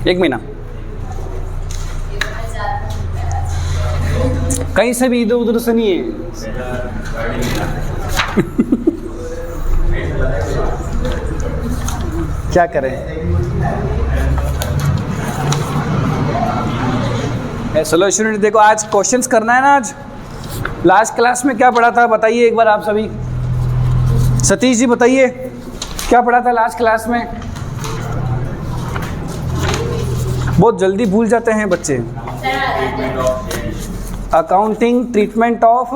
1 महीना कहीं से भी इधर उधर से नहीं है। क्या करें? चलो स्टूडेंट देखो, आज क्वेश्चंस करना है ना। आज लास्ट क्लास में क्या पढ़ा था बताइए एक बार आप सभी। सतीश जी बताइए क्या पढ़ा था लास्ट क्लास में। बहुत जल्दी भूल जाते हैं बच्चे। Accounting treatment of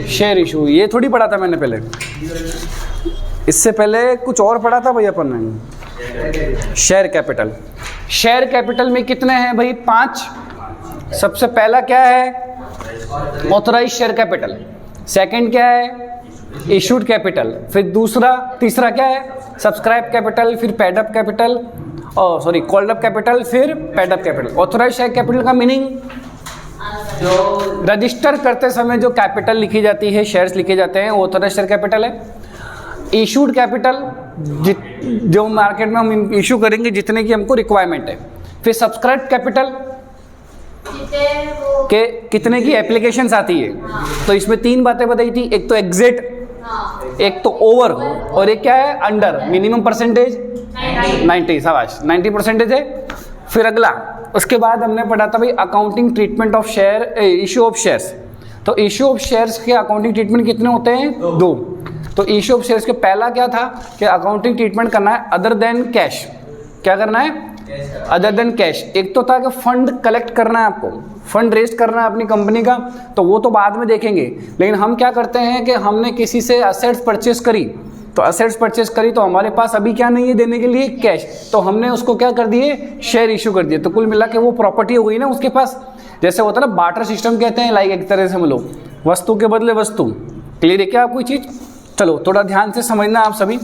share issue, ये थोड़ी पढ़ा था मैंने पहले। इससे पहले कुछ और पढ़ा था भाई अपन ने, शेयर कैपिटल। शेयर कैपिटल में कितने हैं भाई? 5। सबसे पहला क्या है? Authorise share capital. सेकंड क्या है? Issued capital. फिर तीसरा क्या है? Subscribed capital. फिर paid up capital, called up capital, फिर paid up capital. Authorise share capital का मीनिंग जो रजिस्टर करते समय जो कैपिटल लिखी जाती है, शेयर्स लिखे जाते हैं, वो ऑथराइज शेयर कैपिटल है। इशूड कैपिटल जो मार्केट में हम इशू करेंगे जितने की हमको रिक्वायरमेंट है। फिर सब्सक्राइब कैपिटल के कितने की एप्लीकेशंस आती है। तो इसमें 3 बातें बताई थी, एक तो एग्जिट, एक तो ओवर, और एक क्या है? अंडर। मिनिमम परसेंटेज 90, शाबाश 90% है। फिर अगला उसके बाद हमने पढ़ा था भाई accounting treatment of share, issue of shares. तो इशू ऑफ शेयर्स के अकाउंटिंग ट्रीटमेंट कितने होते हैं? 2। तो इशू ऑफ शेयर्स के पहला क्या था कि अकाउंटिंग ट्रीटमेंट करना है अदर देन कैश। क्या करना है? Other than cash. एक तो था कि फंड कलेक्ट करना है आपको, फंड रेज करना है अपनी कंपनी का, तो वो तो बाद में देखेंगे। लेकिन हम क्या करते हैं कि हमने किसी से असेट्स परचेस करी, तो असेट्स परचेस करी तो हमारे पास अभी क्या नहीं है देने के लिए? कैश। तो हमने उसको क्या कर दिए? शेयर इशू कर दिए। तो कुल मिला के वो प्रॉपर्टी हो गई ना उसके पास। जैसे होता है ना बार्टर सिस्टम कहते हैं, लाइक एक तरह से हम लोग वस्तु के बदले वस्तु। क्लियर है क्या आपको ये चीज़? चलो थोड़ा ध्यान से समझना आप सभी।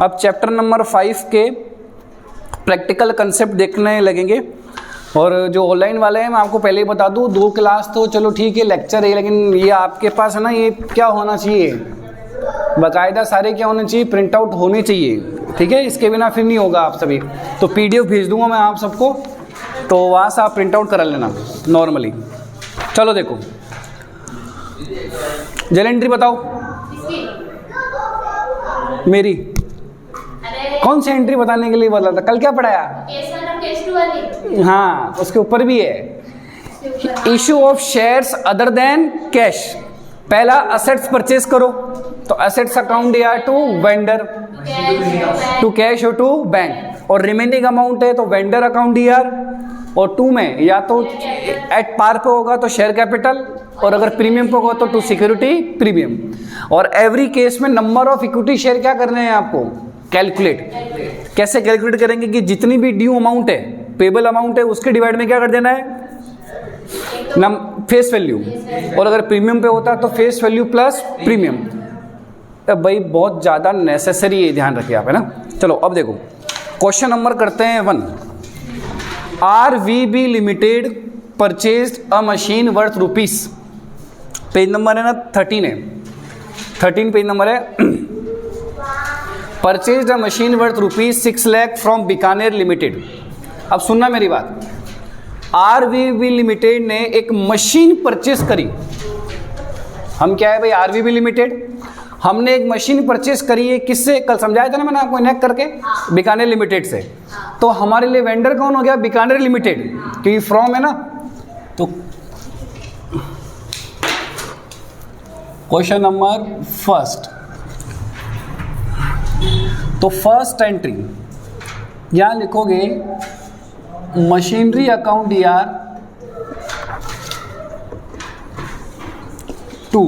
अब चैप्टर नंबर 5 के प्रैक्टिकल कंसेप्ट देखने लगेंगे। और जो ऑनलाइन वाले हैं मैं आपको पहले ही बता दूं, 2 क्लास तो चलो ठीक है लेक्चर है, लेकिन ये आपके पास है ना, ये क्या होना चाहिए? बाकायदा सारे क्या होने चाहिए? प्रिंट आउट होने चाहिए। ठीक है, इसके बिना फिर नहीं होगा आप सभी। तो PDF भेज दूंगा मैं आप सबको, तो वहाँ से आप प्रिंट आउट करा लेना नॉर्मली। चलो देखो, जल एंट्री बताओ मेरी। कौन सी एंट्री बताने के लिए बोला था? कल क्या पढ़ाया? हाँ, उसके ऊपर भी है issue of shares other than cash. पहला असेट्स परचेस करो, तो असेट्स अकाउंट या टू वेंडर, टू कैश और टू बैंक। और रिमेनिंग अमाउंट है तो वेंडर अकाउंट यार, और 2 में या तो एट पार पे होगा तो शेयर कैपिटल, और अगर प्रीमियम पे होगा तो टू सिक्योरिटी प्रीमियम। और एवरी केस में नंबर ऑफ इक्विटी शेयर क्या करने हैं आपको? कैलकुलेट। कैसे कैलकुलेट करेंगे कि जितनी भी ड्यू अमाउंट है, पेबल अमाउंट है, उसके डिवाइड में क्या कर देना है? Face value. और अगर प्रीमियम पे होता है तो फेस वैल्यू प्लस प्रीमियम। अब भाई बहुत ज़्यादा नेसेसरी है, ध्यान रखिए आप, है ना। चलो अब देखो क्वेश्चन नंबर करते हैं 1। RVB limited purchased a machine worth rupees, page number है ना 13 है, 13 पेज नंबर है। Purchased a machine worth rupees 6 lakh from Bikaner limited. अब सुनना मेरी बात, RVB लिमिटेड ने एक मशीन परचेस करी। हम क्या है भाई? RVB लिमिटेड, हमने एक मशीन परचेस करी है। किससे? कल समझाया था ना मैंने आपको, इनेक्ट करके, बीकानेर लिमिटेड से। तो हमारे लिए वेंडर कौन हो गया? बीकानेर लिमिटेड, क्योंकि फ्रॉम है ना। तो क्वेश्चन नंबर 1, तो फर्स्ट एंट्री यहां लिखोगे मशीनरी अकाउंट यार 2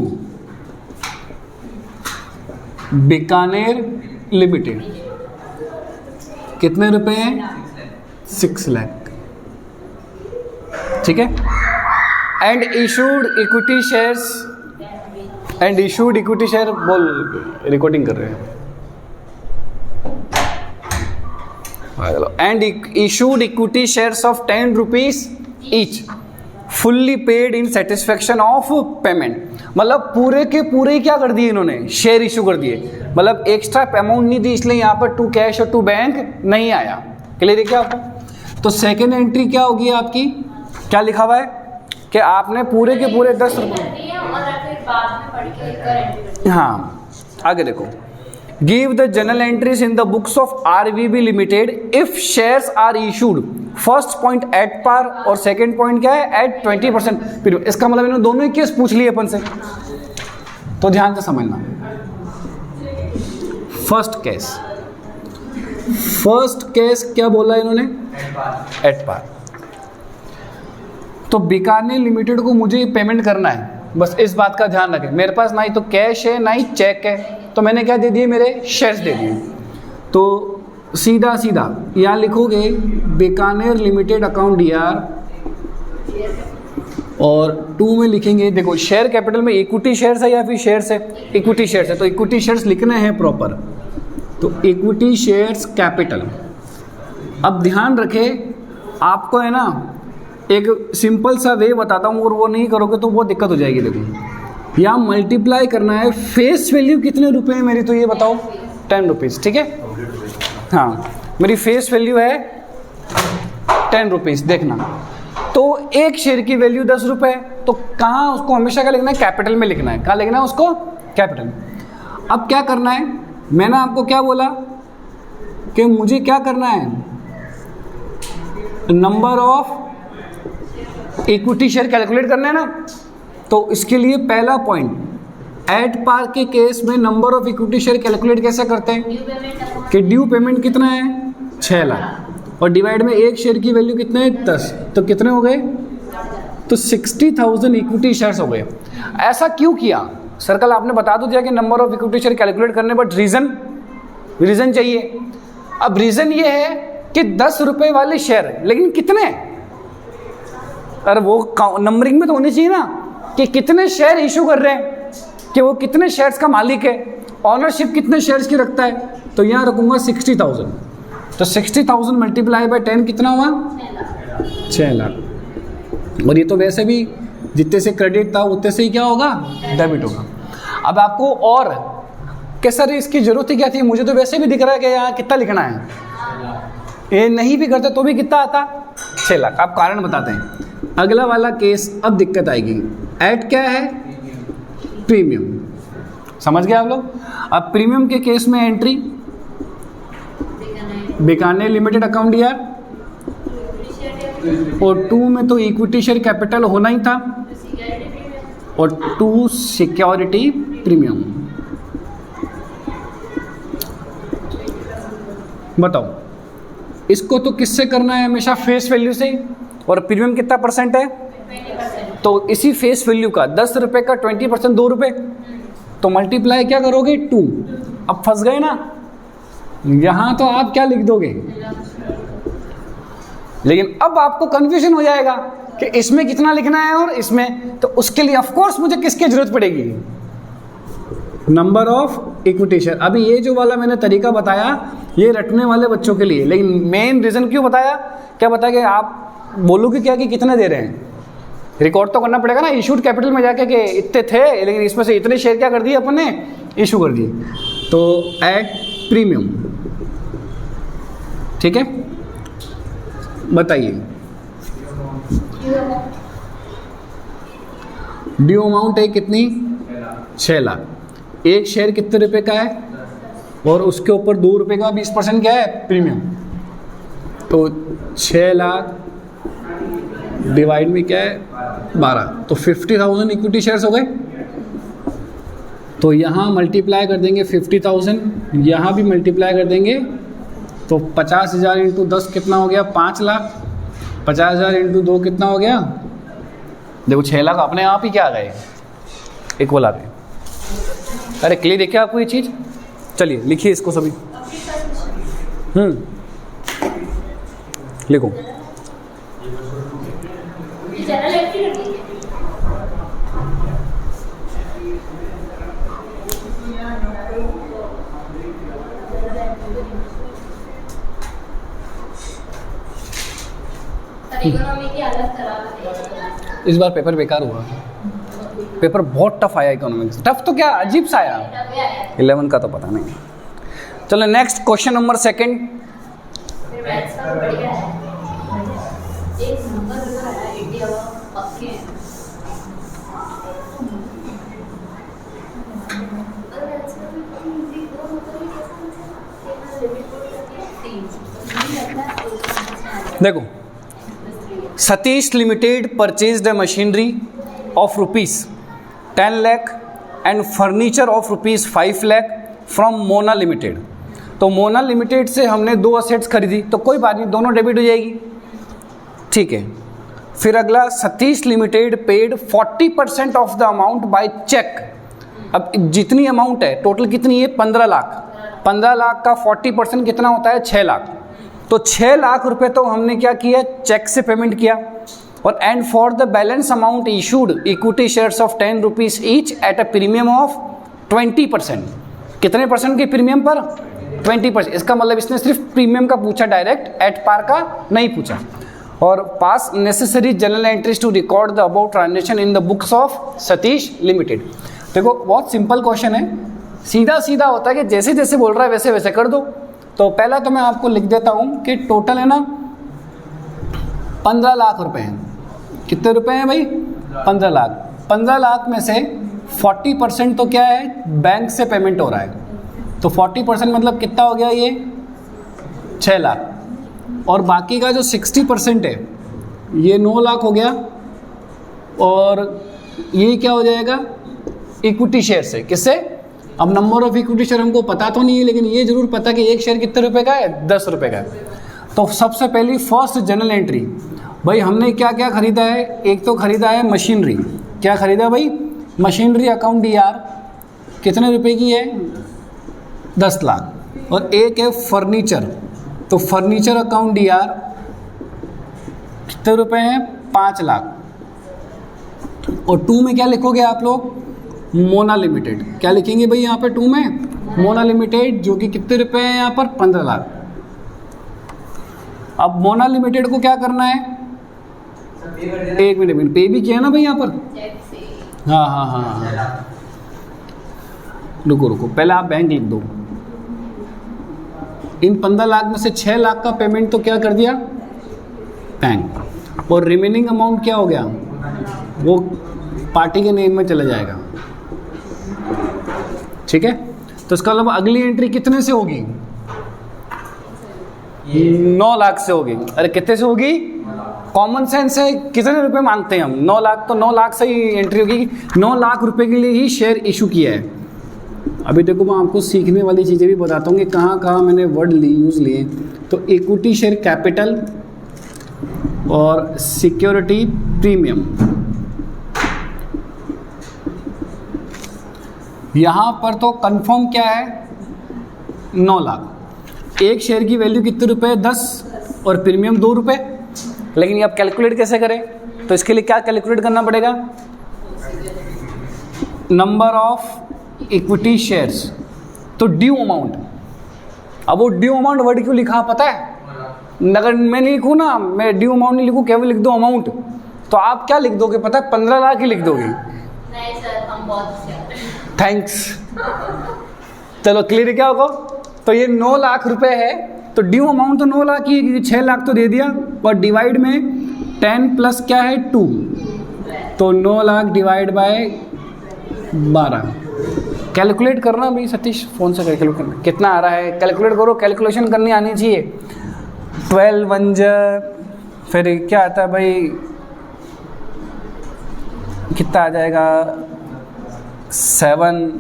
बीकानेर लिमिटेड। कितने रुपए हैं? 6 लाख। ठीक है। And issued equity shares, and issued equity share, बोल रिकॉर्डिंग कर रहे हैं। And issued equity shares of 10 rupees each fully paid in satisfaction of payment, मतलब पूरे के पूरे क्या कर दिए इन्होंने, शेयर इशू कर दिए, मतलब एक्स्ट्रा अमाउंट नहीं दी, इसलिए यहाँ पर टू कैश और टू बैंक नहीं आया। क्लियर है क्या आपको? तो सेकेंड एंट्री क्या होगी आपकी, क्या लिखा हुआ है कि आपने पूरे के पूरे 10 रुपये। हाँ आगे देखो, give the journal entries in the books of RVB limited if shares are issued, first point at par और सेकंड पॉइंट क्या है, एट 20%। इसका मतलब इन्होंने दोनों ही केस पूछ लिए अपन से, तो ध्यान से समझना। फर्स्ट केस क्या बोला इन्होंने, एट पार। तो बीकानेर लिमिटेड को मुझे पेमेंट करना है, बस इस बात का ध्यान रखें, मेरे पास ना ही तो कैश है ना ही चेक है, तो मैंने क्या दे दिए, मेरे शेयर्स दे दिए। तो सीधा सीधा यहाँ लिखोगे बीकानेर लिमिटेड अकाउंट डीआर, और 2 में लिखेंगे, देखो शेयर कैपिटल में इक्विटी शेयर्स है या फिर शेयर्स है, इक्विटी शेयर्स है, तो इक्विटी शेयर्स लिखने हैं प्रॉपर, तो इक्विटी शेयर्स कैपिटल। अब ध्यान रखें, आपको है ना एक सिंपल सा वे बताता हूँ, और वो नहीं करोगे तो बहुत दिक्कत हो जाएगी। देखो यहाँ मल्टीप्लाई करना है, फेस वैल्यू कितने रुपए है मेरी, तो ये बताओ 10 रुपीज़, ठीक है। हाँ मेरी फेस वैल्यू है 10 रुपीज़, देखना तो एक शेयर की वैल्यू 10 रुपये, तो कहाँ उसको हमेशा क्या लिखना है, कैपिटल में लिखना है। कहाँ लिखना है उसको, कैपिटल में। अब क्या करना है, मैंने आपको क्या बोला कि मुझे क्या करना है, number of equity share calculate करना है ना, तो इसके लिए पहला पॉइंट, एट पार के केस में number of equity share calculate कैसे करते हैं कि ड्यू पेमेंट कितना है, 6 लाख, और डिवाइड में एक शेयर की वैल्यू कितने है, 10, तो कितने हो गए, तो 60,000 इक्विटी शेयर्स हो गए। ऐसा क्यों किया, सर्कल आपने बता तो दिया कि number of equity share calculate करने, बट रीज़न चाहिए। अब रीज़न ये है कि 10 रुपये वाले शेयर, लेकिन कितने, अरे वो नंबरिंग में तो होनी चाहिए ना कि कितने शेयर इशू कर रहे हैं, कि वो कितने शेयर्स का मालिक है, ऑनरशिप कितने शेयर्स की रखता है, तो यहाँ रखूंगा 60,000, तो 60,000 मल्टीप्लाई बाय 10 कितना हुआ, 6 लाख। और ये तो वैसे भी जितने से क्रेडिट था उतने से ही क्या होगा, डेबिट होगा। अब आपको और कि सर इसकी जरूरत ही क्या थी, मुझे तो वैसे भी दिख रहा है कि यहाँ कितना लिखना है, ये नहीं भी करते तो भी कितना आता, 6 लाख। आप कारण बताते हैं। अगला वाला केस, अब दिक्कत आएगी, ऐड क्या है, प्रीमियम, समझ गए आप लोग। अब प्रीमियम के केस में एंट्री बीकानेर लिमिटेड अकाउंट दिया, और 2 में तो इक्विटी शेयर कैपिटल होना ही था, और 2 सिक्योरिटी प्रीमियम। बताओ इसको तो किससे करना है, हमेशा फेस वैल्यू से, और प्रीमियम कितना परसेंट है, 20%। तो इसी फेस वैल्यू का 10 रुपये का 20% 2 रुपये, तो मल्टीप्लाई क्या करोगे, 2। अब फंस गए ना, यहाँ तो आप क्या लिख दोगे, लेकिन अब आपको कंफ्यूजन हो जाएगा कि इसमें कितना लिखना है और इसमें, तो उसके लिए ऑफ कोर्स मुझे किसकी जरूरत पड़ेगी, नंबर ऑफ इक्विटी शेयर। अभी ये जो वाला मैंने तरीका बताया ये रटने वाले बच्चों के लिए, लेकिन मेन रीजन क्यों बताया, क्या बताया कि आप बोलोगे क्या कि कितने दे रहे हैं, रिकॉर्ड तो करना पड़ेगा ना, इशूड कैपिटल में जाके कि इतने थे, लेकिन इसमें से इतने शेयर क्या कर दिए अपन ने, इशू कर दिए, तो एट प्रीमियम, ठीक है। बताइए ड्यू अमाउंट है कितनी, 6 लाख, एक शेयर कितने रुपए का है, और उसके ऊपर 2 रुपए का 20% क्या है, प्रीमियम, तो 6 लाख डिवाइड में क्या है 12, तो 50,000 इक्विटी शेयर्स हो गए। तो यहाँ मल्टीप्लाई कर देंगे 50,000, यहाँ भी मल्टीप्लाई कर देंगे, तो 50,000 इंटू 10 कितना हो गया, 5 लाख, 50,000 इंटू 2 कितना हो गया, देखो 6 लाख अपने आप ही क्या आ गए इक्वल आ गए। अरे क्लियर है क्या आपको ये चीज़, चलिए लिखिए इसको सभी, लिखो। इकोनॉमी की अलग तरह इस बार पेपर बेकार हुआ, पेपर बहुत टफ आया इकोनॉमिक्स। टफ तो क्या, अजीब सा आया। 11 का तो पता नहीं। चलो नेक्स्ट क्वेश्चन नंबर सेकंड। देखो, Satish limited purchased a machinery of ₹10 lakh and furniture of ₹5 lakh from Mona limited. तो मोना लिमिटेड से हमने 2 असेट्स खरीदी, तो कोई बात नहीं, दोनों डेबिट हो जाएगी, ठीक है। फिर अगला, Satish limited paid 40% of the amount by cheque. अब जितनी अमाउंट है टोटल कितनी है, 15 लाख। 15 लाख का 40% कितना होता है, 6 लाख। तो 6 लाख रुपए तो हमने क्या किया, चेक से पेमेंट किया। और and for the balance amount issued equity shares of ₹10 each at a premium of 20%। कितने परसेंट के प्रीमियम पर, 20%। इसका मतलब इसने सिर्फ प्रीमियम का पूछा, डायरेक्ट एट पार का नहीं पूछा। और pass necessary journal entries to record the about transaction in the books of Satish limited. देखो बहुत सिंपल क्वेश्चन है, सीधा सीधा होता है कि जैसे जैसे बोल रहा है वैसे वैसे कर दो। तो पहला तो मैं आपको लिख देता हूँ कि टोटल है ना 15 लाख रुपए हैं। कितने रुपए हैं भाई, 15 लाख। 15 लाख में से 40% तो क्या है, बैंक से पेमेंट हो रहा है। तो 40% मतलब कितना हो गया, ये 6 लाख। और बाकी का जो 60% है ये 9 लाख हो गया। और ये क्या हो जाएगा, इक्विटी शेयर से। किससे, अब नंबर ऑफ इक्विटी शेयर हमको पता तो नहीं है, लेकिन ये जरूर पता कि एक शेयर कितने रुपए का है, 10 रुपए का है। तो सबसे पहली फर्स्ट जनरल एंट्री, भाई हमने क्या क्या खरीदा है। एक तो खरीदा है मशीनरी। क्या खरीदा भाई, मशीनरी अकाउंट DR कितने रुपए की है, 10 लाख। और एक है फर्नीचर, तो फर्नीचर अकाउंट DR कितने रुपए हैं, 5 लाख। और 2 में क्या लिखोगे आप लोग, मोना लिमिटेड। क्या लिखेंगे भाई यहाँ पे 2 में, मोना लिमिटेड, जो कि कितने रुपए हैं यहाँ पर, 15 लाख। अब मोना लिमिटेड को क्या करना है, एक मिनट पे भी किया ना भाई यहाँ पर, हाँ, रुको पहले आप बैंक लिख दो। इन 15 लाख में से 6 लाख का पेमेंट तो क्या कर दिया, बैंक। और रिमेनिंग अमाउंट क्या हो गया, वो पार्टी के नेम में चला जाएगा, ठीक है। तो इसका मतलब अगली एंट्री कितने से होगी, 9 लाख से होगी। अरे कितने से होगी, कॉमन सेंस है, कितने रुपए मांगते हैं हम, 9 लाख। तो 9 लाख से ही एंट्री होगी। 9 लाख रुपए के लिए ही शेयर इशू किया है। अभी देखो मैं आपको सीखने वाली चीज़ें भी बताता हूँ कि कहाँ कहाँ मैंने वर्ड यूज़ लिए। तो इक्विटी शेयर कैपिटल और सिक्योरिटी प्रीमियम, यहाँ पर तो कंफर्म क्या है, 9 लाख। एक शेयर की वैल्यू कितने रुपए, 10, और प्रीमियम 2 रुपए। लेकिन ये आप कैलकुलेट कैसे करें, तो इसके लिए क्या कैलकुलेट करना पड़ेगा, नंबर ऑफ इक्विटी शेयर्स, तो ड्यू अमाउंट। अब वो ड्यू अमाउंट वर्ड क्यों लिखा पता है, अगर मैं नहीं लिखूँ ना, मैं ड्यू अमाउंट नहीं लिखूँ, केवल लिख दो अमाउंट, तो आप क्या लिख दोगे पता है, 15 लाख ही लिख दोगे। नहीं सर, हम बहुत थैंक्स। चलो क्लियर क्या होगा। तो ये 9 लाख रुपए है, तो ड्यू अमाउंट तो 9 लाख ही है, क्योंकि 6 लाख तो दे दिया। और डिवाइड में 10 प्लस क्या है 2, तो 9 लाख डिवाइड बाय 12। कैलकुलेट करना भाई सतीश, फ़ोन से कैलकुलेट करना कितना आ रहा है, कैलकुलेट करो, कैलकुलेशन करनी आनी चाहिए। 12 1 फिर क्या आता है भाई, कितना आ जाएगा, 7,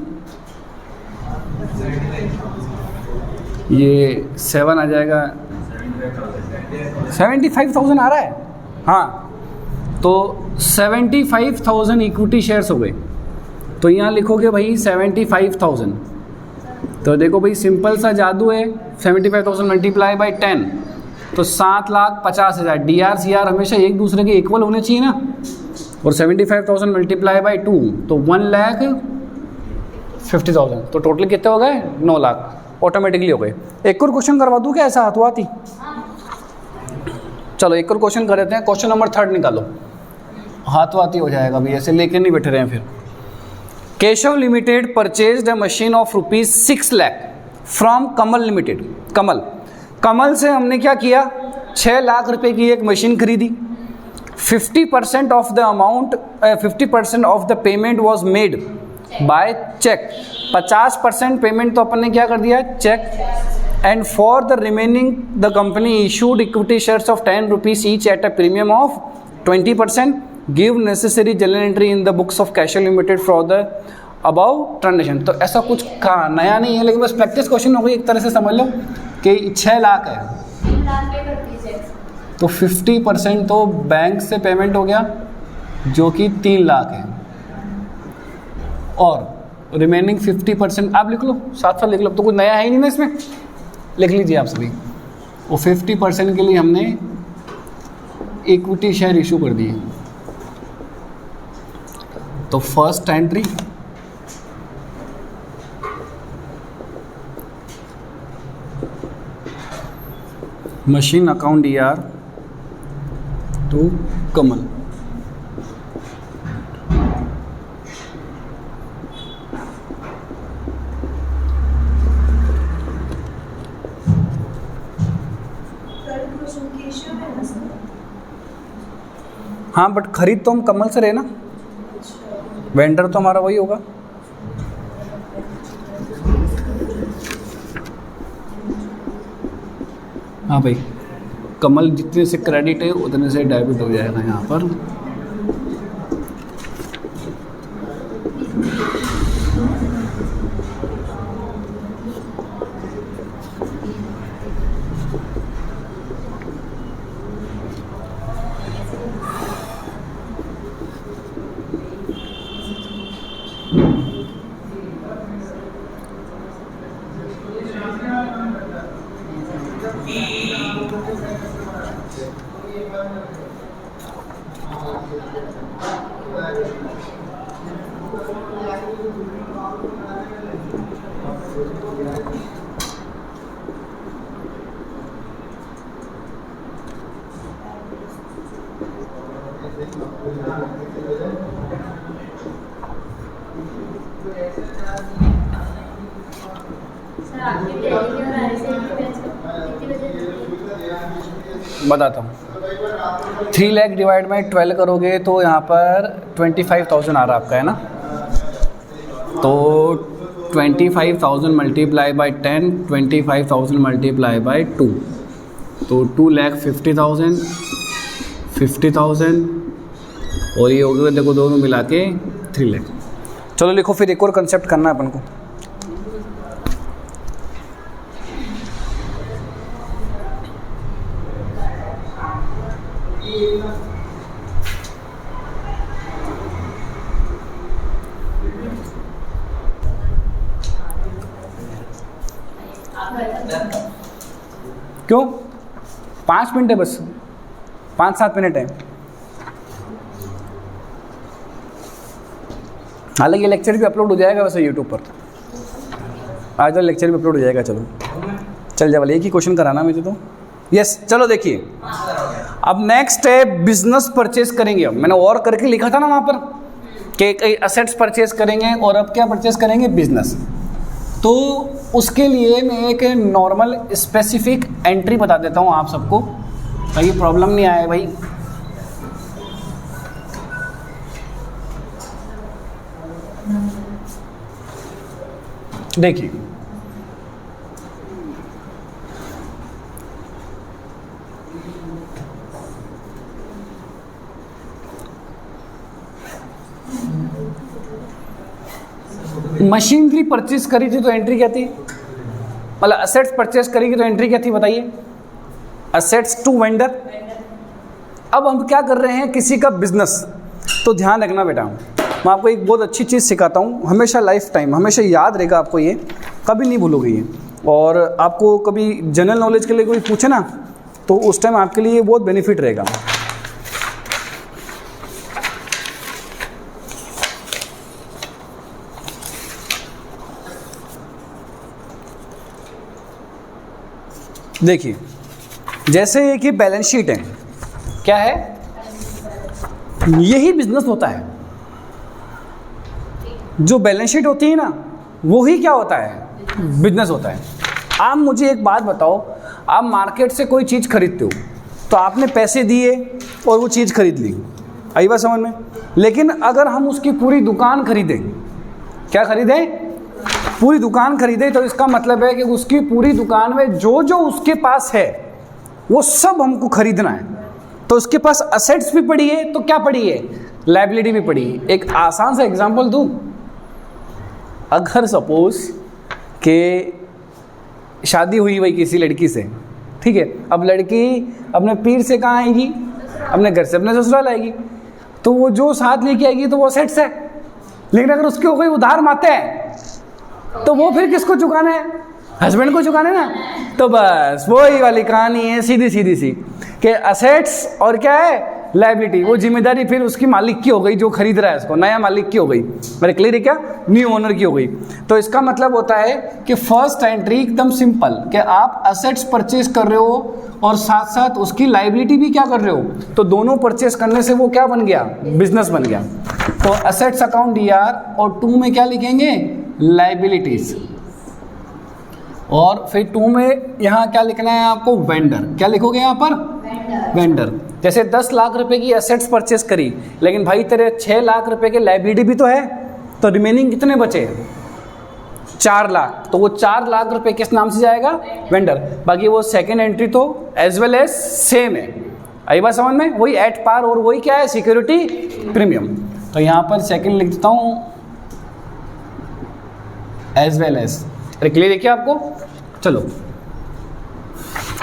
ये 7 आ जाएगा, 75,000 आ रहा है। हाँ, तो 75,000 इक्विटी शेयर्स हो गए। तो यहाँ लिखोगे भाई 75,000। तो देखो भाई सिंपल सा जादू है, 75,000 मल्टीप्लाई बाई 10, तो 7,50,000। DR CR हमेशा एक दूसरे के इक्वल होने चाहिए ना। और 75,000 मल्टीप्लाई बाई 2, तो 1,50,000। तो टोटल कितने हो गए, 9 लाख ऑटोमेटिकली हो गए। एक और क्वेश्चन करवा दूँ क्या, ऐसा हाथों हाथ ही। चलो एक और क्वेश्चन कर देते हैं। क्वेश्चन नंबर 3 निकालो। हाथों हाथी हो जाएगा भाई, ऐसे लेके नहीं बैठे रहे हैं फिर। Keshav limited purchased a machine of ₹6 lakh from Kamal limited. Kamal से हमने क्या किया, 6 लाख रुपए की एक मशीन खरीदी। 50% of the amount 50% of the payment was made by cheque. 50% payment तो अपन ने क्या कर दिया, cheque. And for the remaining the company issued equity shares of ₹10 each at a premium of 20%। Give necessary journal entry in the books of Keshav limited for the above transaction. तो ऐसा कुछ कहा नया नहीं है, लेकिन बस प्रैक्टिस क्वेश्चन हो गई, एक तरह से समझ लो कि 6 लाख है तो 50% तो बैंक से पेमेंट हो गया जो कि 3 लाख है, और रिमेनिंग 50% आप लिख लो, साथ साथ लिख लो, तो कुछ नया है ही नहीं ना इसमें, लिख लीजिए आप सभी। वो 50% के लिए हमने इक्विटी शेयर इशू कर दिए। तो first entry machine account ER to Kamal. हाँ बट खरीद तो हम कमल से रहे ना, वेंडर तो हमारा वही होगा। हाँ भाई, कमल जितने से क्रेडिट है उतने से डेबिट हो जाएगा यहाँ पर। बताता हूँ। 3 लाख डिवाइड बाई 12 करोगे तो यहाँ पर 25,000 आ रहा आपका, है ना। तो 25,000 मल्टीप्लाई बाई 10, 25,000 मल्टीप्लाई बाई 2, तो 2,50,000, 50,000 और ये हो गया देखो दोनों मिला के 3 लाख। चलो लिखो फिर, एक और कंसेप्ट करना है अपन को। क्यों? 5 मिनट है बस, 5-7 मिनट है। हालांकि ये लेक्चर भी अपलोड हो जाएगा वैसे यूट्यूब पर, आज वाला लेक्चर भी अपलोड हो जाएगा। चलो चल जा वाले, एक ही क्वेश्चन कराना मुझे तो। यस चलो देखिए, अब नेक्स्ट है बिजनेस परचेस करेंगे। मैंने और करके लिखा था ना वहाँ पर कि कई असेट्स परचेस करेंगे, और अब क्या परचेस करेंगे, बिजनेस। तो उसके लिए मैं एक नॉर्मल स्पेसिफिक एंट्री बता देता हूँ आप सबको, ताकि प्रॉब्लम नहीं आए भाई। देखिए मशीनरी परचेस करी थी तो एंट्री क्या थी, मतलब असेट्स परचेस करेगी तो एंट्री क्या थी बताइए, असेट्स टू वेंडर। अब हम क्या कर रहे हैं, किसी का बिजनेस। तो ध्यान रखना बेटा, मैं आपको एक बहुत अच्छी चीज़ सिखाता हूँ, हमेशा लाइफ टाइम हमेशा याद रहेगा आपको, ये कभी नहीं भूलोगे ये। और आपको कभी जनरल नॉलेज के लिए कोई पूछे ना, तो उस टाइम आपके लिए ये बहुत बेनिफिट रहेगा। देखिए जैसे एक ये बैलेंस शीट है, क्या है, यही बिजनेस होता है। जो बैलेंस शीट होती है ना, वो ही क्या होता है, बिजनेस होता है। आप मुझे एक बात बताओ, आप मार्केट से कोई चीज़ खरीदते हो तो आपने पैसे दिए और वो चीज़ खरीद ली, आई बात समझ में। लेकिन अगर हम उसकी पूरी दुकान खरीदें, क्या खरीदें, पूरी दुकान खरीदें, तो इसका मतलब है कि उसकी पूरी दुकान में जो जो उसके पास है वो सब हमको खरीदना है। तो उसके पास असेट्स भी पड़ी है, तो क्या पड़ी है, लायबिलिटी भी पड़ी है। एक आसान सा एग्जांपल दूं, अगर सपोज के शादी हुई वही किसी लड़की से, ठीक है, अब लड़की अपने पीर से कहाँ आएगी, अपने घर से अपने ससुराल आएगी, तो वो जो साथ लेके आएगी तो वो असेट्स है। लेकिन अगर उसके कोई उधार माते हैं तो वो फिर किसको चुकाना है, हस्बैंड को चुकाना है ना। तो बस वही वाली कहानी है, सीधी सीधी सी, कि असेट्स और क्या है, लायबिलिटी। वो जिम्मेदारी फिर उसकी मालिक की हो गई, जो खरीद रहा है उसको, नया मालिक की हो गई, मेरे क्लियर है क्या, न्यू ओनर की हो गई। तो इसका मतलब होता है कि फर्स्ट एंट्री एकदम सिंपल, कि आप असेट्स परचेज कर रहे हो और साथ साथ उसकी लायबिलिटी भी क्या कर रहे हो, तो दोनों परचेज करने से वो क्या बन गया, बिजनेस बन गया। तो असेट्स अकाउंट DR और 2 में क्या लिखेंगे, लायबिलिटीज, और फिर 2 में यहाँ क्या लिखना है आपको, वेंडर। क्या लिखोगे यहाँ पर, वेंडर। जैसे 10 लाख रुपए की एसेट्स परचेस करी, लेकिन भाई तेरे 6 लाख रुपए के लायबिलिटी भी तो है, तो रिमेनिंग कितने बचे, 4 लाख। तो वो 4 लाख रुपए किस नाम से जाएगा, वेंडर। बाकी वो सेकेंड एंट्री तो एज वेल एज सेम है, आई बात समझ में, वही एट पार और वही क्या है, सिक्योरिटी प्रीमियम। तो यहाँ पर सेकेंड लिख देता हूँ, एज वेल एज। अरे क्लियर है क्या आपको। चलो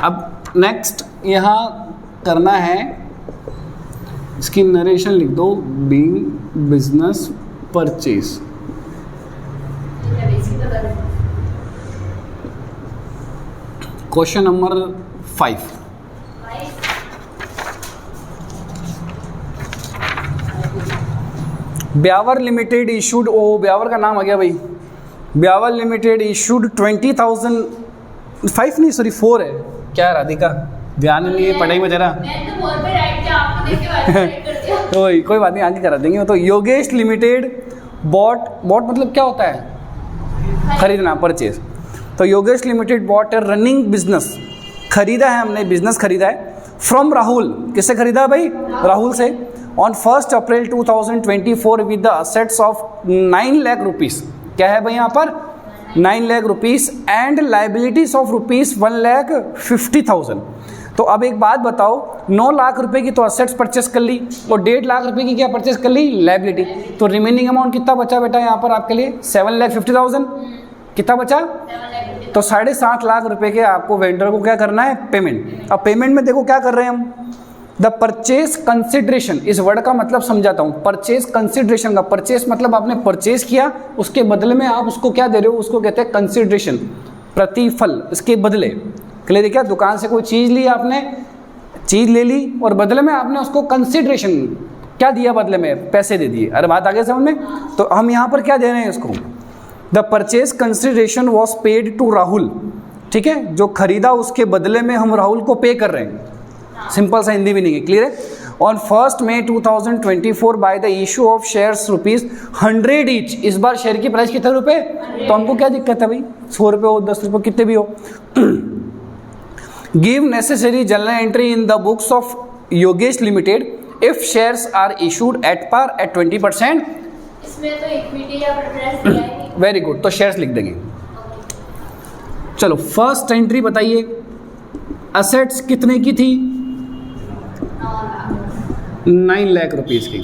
अब नेक्स्ट यहाँ करना है, इसकी नरेशन लिख दो, being business purchase. Question number 5, Beawar limited issued, ओ ब्यावर का नाम आ गया भाई, ब्यावर लिमिटेड इशूड 20,005 नहीं सॉरी 4 है क्या, राधिका ध्यान नहीं है पढ़ाई में जरा। तो कोई बात नहीं, आगे करा देंगे। तो योगेश लिमिटेड बॉट मतलब क्या होता है, खरीदना, परचेज। तो योगेश लिमिटेड बॉट ए रनिंग बिजनेस, खरीदा है हमने, बिजनेस खरीदा है, फ्रॉम राहुल। किससे खरीदा भाई, राहुल से। On 1 April 2024 with the assets of 9 lakh rupees. क्या है भाई यहाँ पर, 9 lakh rupees and liabilities of rupees 1,50,000। तो अब एक बात बताओ, 9 लाख रुपए की तो असेट्स परचेस कर ली और 1.5 लाख रुपए की क्या परचेस कर ली, लाइबिलिटी। तो रिमेनिंग अमाउंट कितना बचा बेटा यहाँ पर आपके लिए, 7,50,000। कितना बचा, तो 7.5 लाख रुपए के आपको वेंडर को क्या करना है, पेमेंट। अब पेमेंट में देखो क्या कर रहे हैं हम, द परचेज कंसिडरेशन, इस वर्ड का मतलब समझाता हूँ। परचेज कंसिडरेशन का, परचेज मतलब आपने परचेज किया, उसके बदले में आप उसको क्या दे रहे हो, उसको कहते हैं कंसिडरेशन, प्रतिफल, इसके बदले। क्लियर है क्या, दुकान से कोई चीज़ ली आपने, चीज़ ले ली और बदले में आपने उसको कंसिडरेशन क्या दिया, बदले में पैसे दे दिए। अरे बात आगे समझ में। तो हम यहाँ पर क्या दे रहे हैं इसको, the purchase consideration was paid to Rahul. ठीक है, जो खरीदा उसके बदले में हम राहुल को पे कर रहे हैं। सिंपल सा हिंदी भी नहीं है, क्लियर है। On 1 May 2024 by the issue of shares ₹100 each. इस बार शेयर की प्राइस कितने रुपए, तो हमको क्या दिक्कत है भाई, 100 रुपये हो, 10 रुपये, कितने भी हो। Give necessary journal entry in the books of Yogesh limited if shares are issued at par at 20%। इसमें तो इक्विटी या प्रेफरेंस दिया है। वेरी गुड, तो शेयर्स लिख देंगे। चलो फर्स्ट एंट्री बताइए, असेट्स कितने की थी, 9 लाख रुपीस की।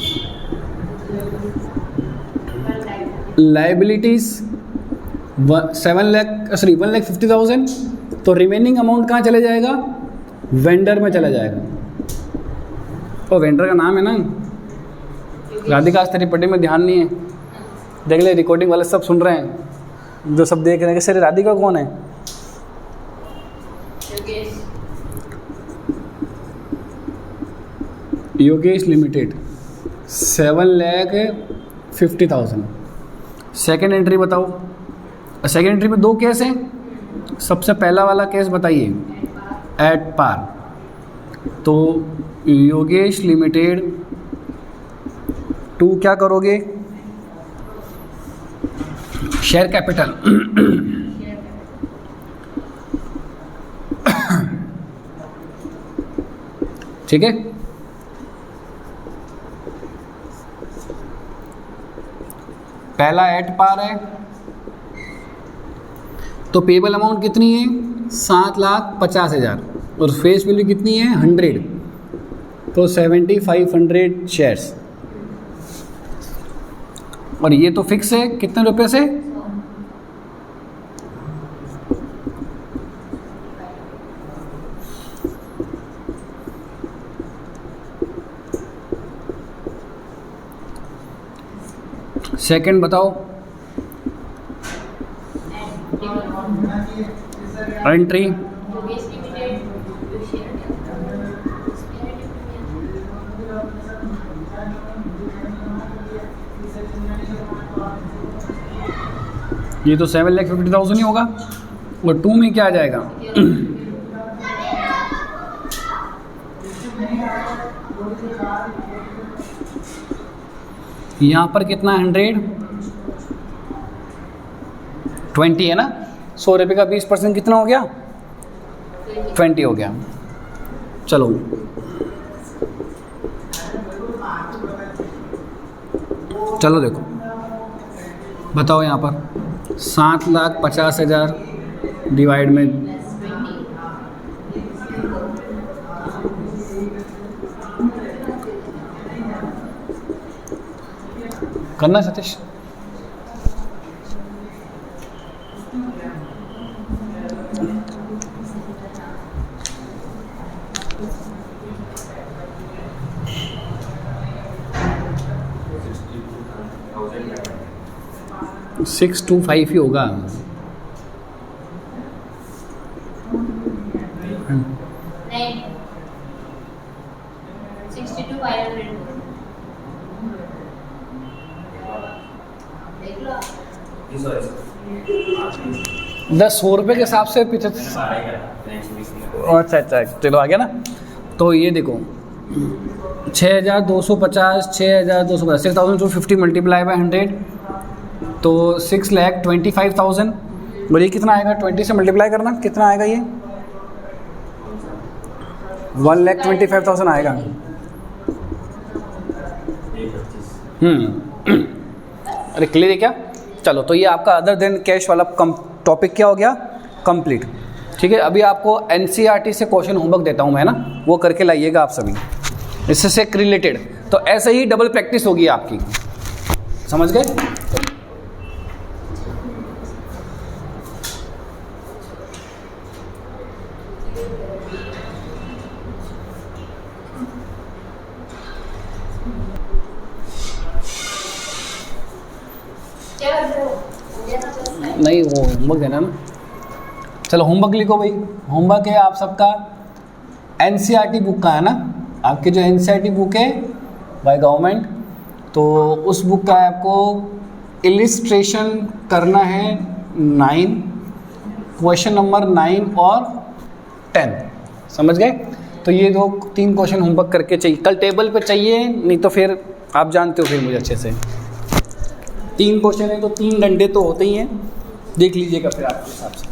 लाइबिलिटीज 1,50,000। तो रिमेनिंग अमाउंट कहाँ चले जाएगा, वेंडर में चला जाएगा। और वेंडर का नाम है ना राधिका, आज तेरी पढ़ने में ध्यान नहीं है, देख ले रिकॉर्डिंग वाले सब सुन रहे हैं, जो सब देख रहे हैं कि सर राधिका कौन है। योगेश लिमिटेड 7,50,000। सेकेंड एंट्री बताओ। सेकेंड एंट्री में 2 केस हैं। सबसे पहला वाला केस बताइए, एट पार। तो योगेश लिमिटेड 2 क्या करोगे, शेयर कैपिटल। ठीक है, पहला एट पार है, तो पेबल अमाउंट कितनी है 7,50,000 और फेस वैल्यू कितनी है 100, तो 7,500 शेयर्स। और ये तो फिक्स है कितने रुपए से, सेकंड बताओ, एंट्री ये तो 7,50,000 ही होगा, और 2 में क्या आ जाएगा यहाँ पर कितना 120 है ना, 100 रुपये का 20% कितना हो गया 20 हो गया। चलो चलो देखो बताओ, यहाँ पर 7,50,000 डिवाइड में करना सतीश, सिक्स 2,5 ही होगा। नहीं 62,500 देख लो। 100 रुपये के हिसाब से 75। अच्छा चलो आ गया ना। तो ये देखो 6,250 6,250 6,250 मल्टीप्लाई बाय 100 तो 6,25,000। और ये कितना आएगा 20 से मल्टीप्लाई करना, कितना आएगा ये 1,25,000 आएगा। अरे क्लियर है क्या। चलो तो ये आपका अदर देन कैश वाला टॉपिक क्या हो गया कंप्लीट। ठीक है, अभी आपको एनसीईआरटी से क्वेश्चन होमवर्क देता हूँ मैं ना, वो करके लाइएगा आप सभी, इससे से रिलेटेड। तो ऐसे ही डबल प्रैक्टिस होगी आपकी, समझ गए। नहीं वो होमवर्क देना ना। चलो होमवर्क लिखो भाई। होमवर्क है आप सबका एनसीईआरटी बुक का है ना, आपकी जो एनसीईआरटी बुक है बाय गवर्नमेंट, तो उस बुक का आपको इलिस्ट्रेशन करना है 9, क्वेश्चन नंबर 9 और 10, समझ गए। तो ये 2-3 क्वेश्चन होमवर्क करके चाहिए, कल टेबल पे चाहिए, नहीं तो फिर आप जानते हो फिर मुझे अच्छे से। 3 क्वेश्चन है तो 3 डंडे तो होते ही हैं, देख लीजिएगा फिर आपके हिसाब से।